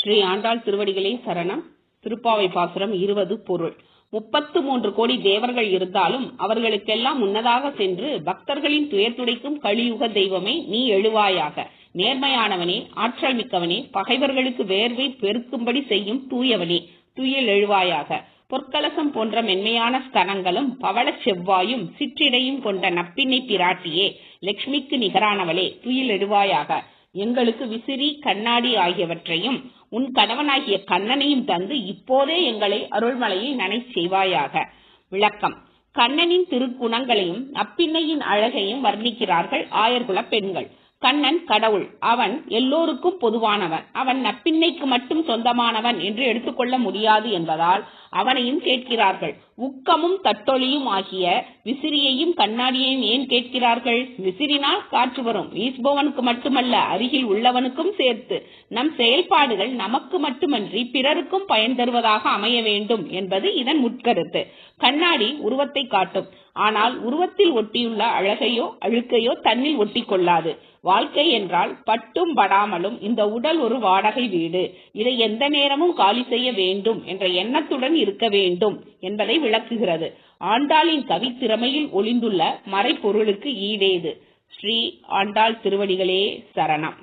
ஸ்ரீ ஆண்டாள் திருவடிகளே சரணம். திருப்பாவை பாசுரம் 20 பொருள். 33 கோடி தேவர்கள் இருந்தாலும் அவர்களுக்கெல்லாம் முன்னதாக சென்று பக்தர்களின் துயர் துடைக்கும் கலியுக தெய்வமே நீ எழுவாயாக. நேர்மையானவனே, ஆற்றல் மிக்கவனே, பகைவர்களுக்கு வேர்வை பெருக்கும்படி செய்யும் தூயவனே, துயில் எழுவாயாக. பொற்கலசம் போன்ற மென்மையான ஸ்தனங்களும் பவள செவ்வாயும் சிற்றிடையும் கொண்ட நப்பிண்ணை பிராட்டியே, லட்சுமிக்கு நிகரானவளே, துயில் எழுவாயாக. எங்களுக்கு விசிறி, கண்ணாடி ஆகியவற்றையும் உன் கணவனாகிய கண்ணனையும் தந்து இப்போதே எங்களை அருள்மலையில் நனை செய்வாயாக. விளக்கம். கண்ணனின் திருக்குணங்களையும் நப்பிண்ணையின் அழகையும் வர்ணிக்கிறார்கள் ஆயர்குல பெண்கள். கண்ணன் கடவுள். அவன் எல்லோருக்கும் பொதுவானவன். அவன் நப்பிண்ணைக்கு மட்டும் சொந்தமானவன் என்று எடுத்துக்கொள்ள முடியாது என்பதால் அவனையும் கேட்கிறார்கள். உக்கமும் தட்டொலியும் ஆகிய விசிறியையும் கண்ணாடியையும் ஏன் கேட்கிறார்கள்? விசிறினால் காற்று வரும், வீசுபவனுக்கு மட்டுமல்ல அருகில் உள்ளவனுக்கும் சேர்த்து. நம் செயல்பாடுகள் நமக்கு மட்டுமன்றி பிறருக்கும் பயன் தருவதாக அமைய வேண்டும் என்பது இதன் உட்கருத்து. கண்ணாடி உருவத்தை காட்டும், ஆனால் உருவத்தில் ஒட்டியுள்ள அழகையோ அழுக்கையோ தன்னில் ஒட்டி கொள்ளாது. வாழ்க்கை என்றால் பட்டும் படாமலும் இந்த உடல் ஒரு வாடகை வீடு, இதை எந்த நேரமும் காலி செய்ய வேண்டும் என்ற எண்ணத்துடன் இருக்க வேண்டும் என்பதை விளக்குகிறது. ஆண்டாளின் கவித்திறமையில் ஒளிந்துள்ள மறைப்பொருளுக்கு ஈடேது. ஸ்ரீ ஆண்டாள் திருவடிகளே சரணம்.